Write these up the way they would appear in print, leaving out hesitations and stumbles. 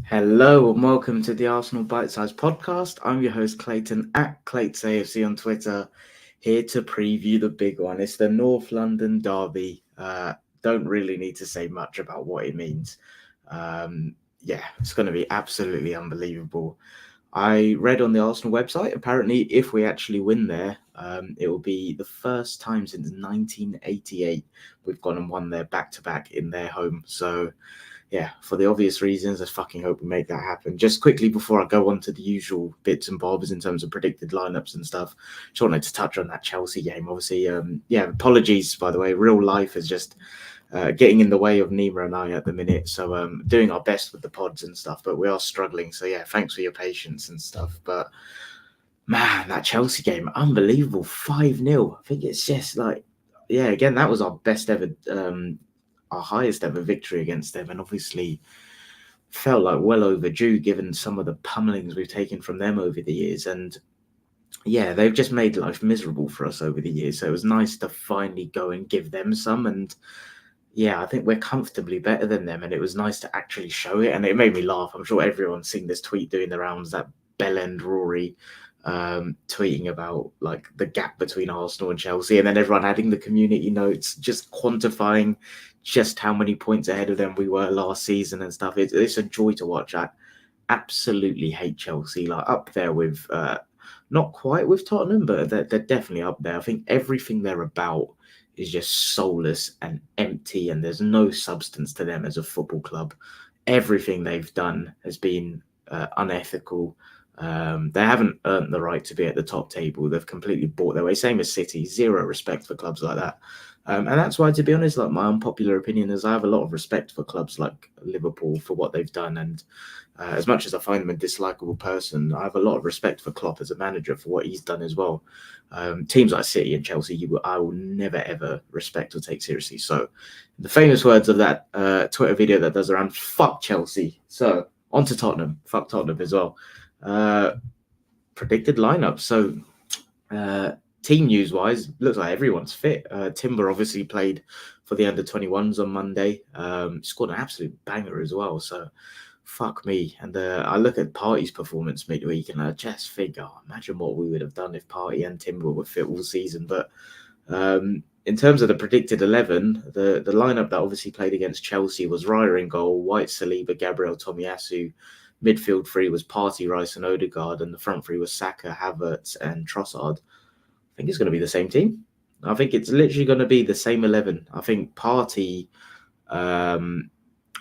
Hello and welcome to the Arsenal BiteSize Podcast. I'm your host Clayton at ClaytonsAFC on Twitter, here to preview the big one. It's the North London derby. Don't really need to say much about what it means. It's going to be absolutely unbelievable. I read on the Arsenal website, apparently if we actually win there, it will be the first time since 1988 we've gone and won there back-to-back in their home. So yeah, for the obvious reasons, I fucking hope we make that happen. Just quickly before I go on to the usual bits and bobs in terms of predicted lineups and stuff, just wanted to touch on that Chelsea game. Obviously, apologies, by the way. Real life is just getting in the way of Nima and I at the minute. So doing our best with the pods and stuff, but we are struggling. So yeah, thanks for your patience and stuff. But man, that Chelsea game, unbelievable. 5-0. I think it's just like, yeah, again, that was our best ever our highest ever victory against them, and obviously felt like well overdue given some of the pummelings we've taken from them over the years. And yeah, they've just made life miserable for us over the years. So it was nice to finally go and give them some. And yeah, I think we're comfortably better than them, and it was nice to actually show it. And it made me laugh. I'm sure everyone's seen this tweet doing the rounds, that Bellend Rory tweeting about like the gap between Arsenal and Chelsea, and then everyone adding the community notes, just quantifying just how many points ahead of them we were last season and stuff. It's a joy to watch. I absolutely hate Chelsea, like up there with not quite with Tottenham, but they're definitely up there. I think everything they're about is just soulless and empty, and there's no substance to them as a football club. Everything they've done has been unethical. They haven't earned the right to be at the top table. They've completely bought their way. Same as City, zero respect for clubs like that. And that's why, to be honest, like my unpopular opinion is I have a lot of respect for clubs like Liverpool for what they've done. And as much as I find them a dislikable person, I have a lot of respect for Klopp as a manager for what he's done as well. Teams like City and Chelsea, I will never, ever respect or take seriously. So the famous words of that Twitter video that does around, fuck Chelsea. So on to Tottenham. Fuck Tottenham as well. Predicted lineup. So team news wise, looks like everyone's fit. Timber obviously played for the under-21s on Monday. Scored an absolute banger as well. So fuck me. And I look at Partey's performance midweek and I just think, imagine what we would have done if Partey and Timber were fit all season. But in terms of the predicted 11, the lineup that obviously played against Chelsea was Raya in goal, White, Saliba, Gabriel, Tomiyasu. Midfield three was Partey, Rice and Odegaard, and the front three was Saka, Havertz and Trossard. I think it's going to be the same team. I think it's literally going to be the same 11. I think Partey, I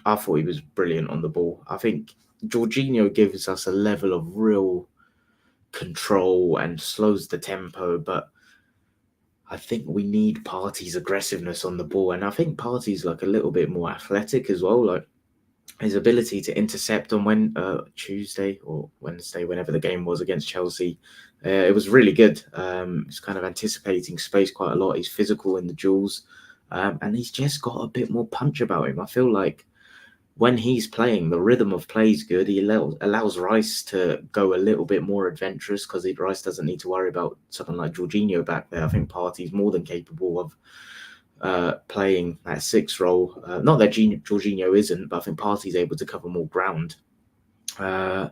thought he was brilliant on the ball. I think Jorginho gives us a level of real control and slows the tempo, but I think we need Partey's aggressiveness on the ball. And I think Partey's like a little bit more athletic as well. Like, his ability to intercept on Tuesday or Wednesday, whenever the game was against Chelsea, it was really good. He's kind of anticipating space quite a lot. He's physical in the duels, and he's just got a bit more punch about him. I feel like when he's playing, the rhythm of play is good. He allows Rice to go a little bit more adventurous because Rice doesn't need to worry about someone like Jorginho back there. I think Partey's more than capable of playing that six role. Not that Jorginho isn't, but I think Partey's able to cover more ground. I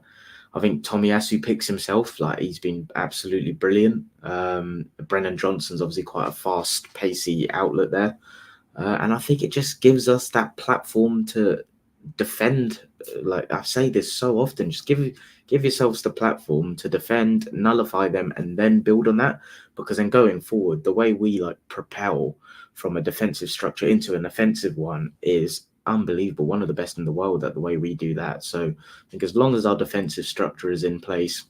think Tomiyasu picks himself. Like, he's been absolutely brilliant. Brennan Johnson's obviously quite a fast, pacey outlet there. And I think it just gives us that platform to defend. Like I say this so often, just give yourselves the platform to defend, nullify them, and then build on that. Because then going forward, the way we like propel from a defensive structure into an offensive one is unbelievable. One of the best in the world at the way we do that. So I think as long as our defensive structure is in place,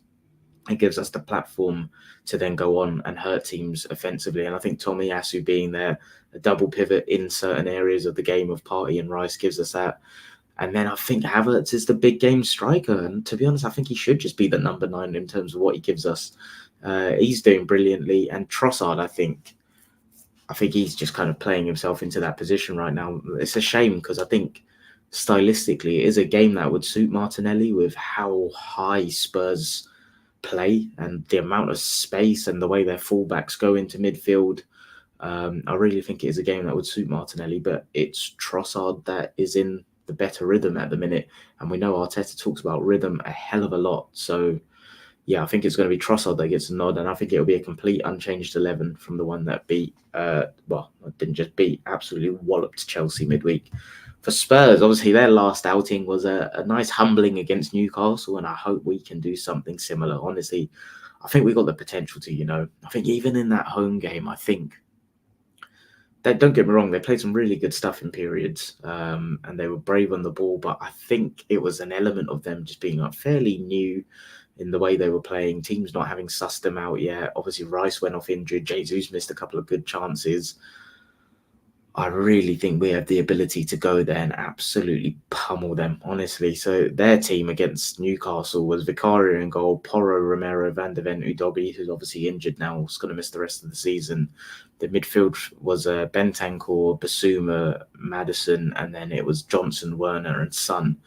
it gives us the platform to then go on and hurt teams offensively. And I think Tomiyasu being there, a double pivot in certain areas of the game of Partey and Rice gives us that. And then I think Havertz is the big game striker. And to be honest, I think he should just be the number 9 in terms of what he gives us. He's doing brilliantly. And Trossard, I think he's just kind of playing himself into that position right now. It's a shame because I think stylistically it is a game that would suit Martinelli with how high Spurs play and the amount of space and the way their fullbacks go into midfield. I really think it is a game that would suit Martinelli, but it's Trossard that is in the better rhythm at the minute. And we know Arteta talks about rhythm a hell of a lot. So, yeah, I think it's going to be Trossard that gets a nod, and I think it'll be a complete unchanged 11 from the one that didn't just beat, absolutely walloped Chelsea midweek. For Spurs, obviously their last outing was a nice humbling against Newcastle, and I hope we can do something similar. Honestly, I think we got the potential to, I think even in that home game, don't get me wrong, they played some really good stuff in periods, and they were brave on the ball, but I think it was an element of them just being fairly new in the way they were playing, teams not having sussed them out yet. Obviously, Rice went off injured, Jesus missed a couple of good chances. I really think we have the ability to go there and absolutely pummel them, honestly. So their team against Newcastle was Vicario in goal, Porro, Romero, Van de Ven, Udogie, who's obviously injured now, is going to miss the rest of the season. The midfield was Bentancur, Basuma, Maddison, and then it was Johnson, Werner, and Son.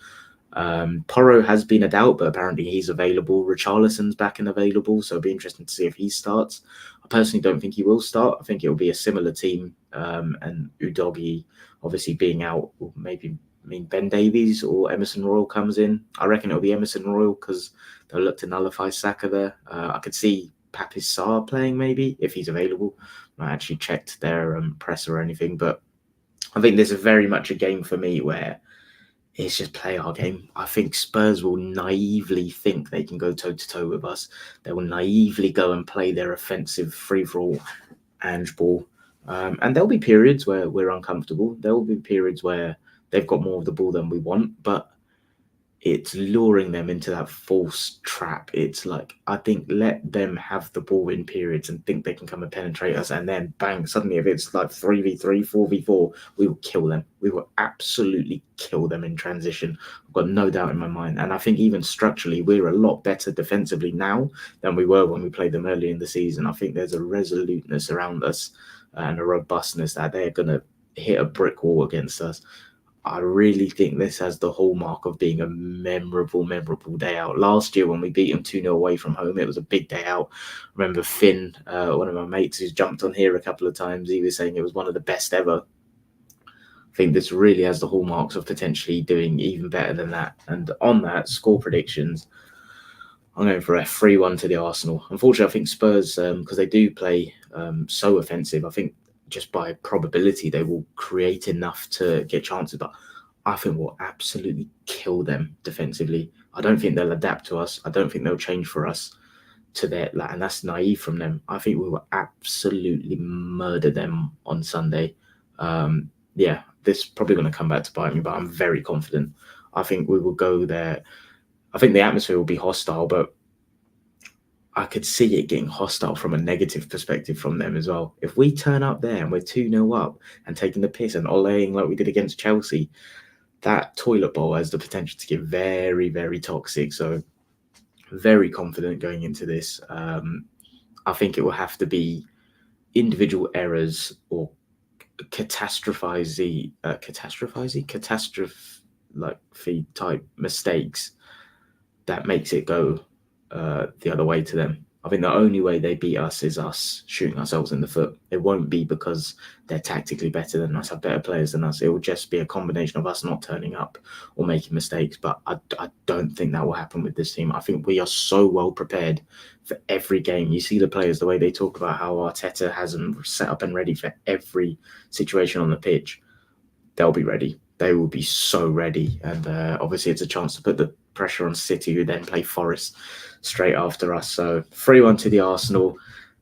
Porro has been a doubt, but apparently he's available. Richarlison's back and available, so it'll be interesting to see if he starts. I personally don't think he will start. I think it will be a similar team, and Udogie obviously being out, maybe Ben Davies or Emerson Royal comes in. I reckon it'll be Emerson Royal because they'll look to nullify Saka there. I could see Papis Sarr playing maybe if he's available. I actually checked their press or anything, but I think this is very much a game for me where it's just play our game. I think Spurs will naively think they can go toe-to-toe with us. They will naively go and play their offensive free-for-all Ange ball. And there'll be periods where we're uncomfortable. There will be periods where they've got more of the ball than we want, but it's luring them into that false trap. It's like, I think, let them have the ball in periods and think they can come and penetrate us, and then bang, suddenly if it's like 3v3, 4v4, we will kill them. We will absolutely kill them in transition. I've got no doubt in my mind. And I think even structurally, we're a lot better defensively now than we were when we played them early in the season. I think there's a resoluteness around us and a robustness that they're going to hit a brick wall against us. I really think this has the hallmark of being a memorable day out. Last year when we beat them 2-0 away from home, it was a big day out. I remember Finn, one of my mates who's jumped on here a couple of times, he was saying it was one of the best ever. I think this really has the hallmarks of potentially doing even better than that. And on that, score predictions, I'm going for a 3-1 to the Arsenal. Unfortunately, I think Spurs, because they do play so offensive, I think just by probability, they will create enough to get chances, but I think we'll absolutely kill them defensively. I don't think they'll adapt to us. I don't think they'll change for us to their, and that's naive from them. I think we will absolutely murder them on Sunday. This is probably going to come back to bite me, but I'm very confident. I think we will go there. I think the atmosphere will be hostile, but I could see it getting hostile from a negative perspective from them as well. If we turn up there and we're 2-0 up and taking the piss and olaying like we did against Chelsea, that toilet bowl has the potential to get very, very toxic. So very confident going into this. I think it will have to be individual errors or catastrophe type mistakes that makes it go the other way to them. I think the only way they beat us is us shooting ourselves in the foot. It won't be because they're tactically better than us, have better players than us. It will just be a combination of us not turning up or making mistakes. But I don't think that will happen with this team. I think we are so well prepared for every game. You see the players, the way they talk about how Arteta has them set up and ready for every situation on the pitch. They'll be ready. They will be so ready. And obviously it's a chance to put the pressure on City, who then play Forest straight after us. So 3-1 to the Arsenal.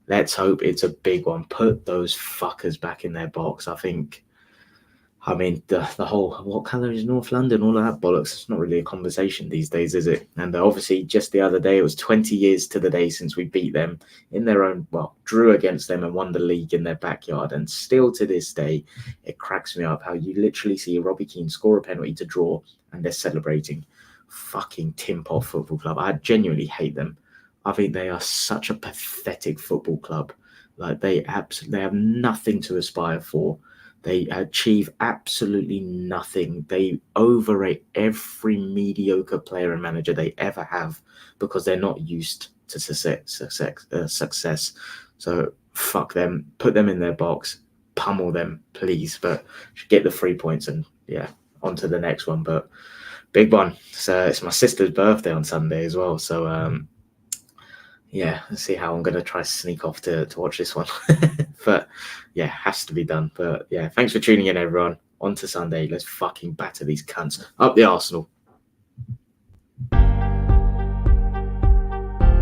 Let's hope it's a big one. Put those fuckers back in their box. I mean, the whole, what colour is North London? All of that bollocks. It's not really a conversation these days, is it? And obviously, just the other day, it was 20 years to the day since we beat them in their own, drew against them and won the league in their backyard. And still to this day, it cracks me up how you literally see Robbie Keane score a penalty to draw and they're celebrating. Fucking Tin Pot Football Club. I genuinely hate them. I think they are such a pathetic football club. Like they have nothing to aspire for. They achieve absolutely nothing. They overrate every mediocre player and manager they ever have because they're not used to success. So fuck them. Put them in their box. Pummel them, please. But get the 3 points and on to the next one. But big one. So it's my sister's birthday on Sunday as well. So yeah, let's see how I'm going to try to sneak off to watch this one. But yeah, has to be done. But yeah, thanks for tuning in, everyone. On to Sunday. Let's fucking batter these cunts. Up the Arsenal.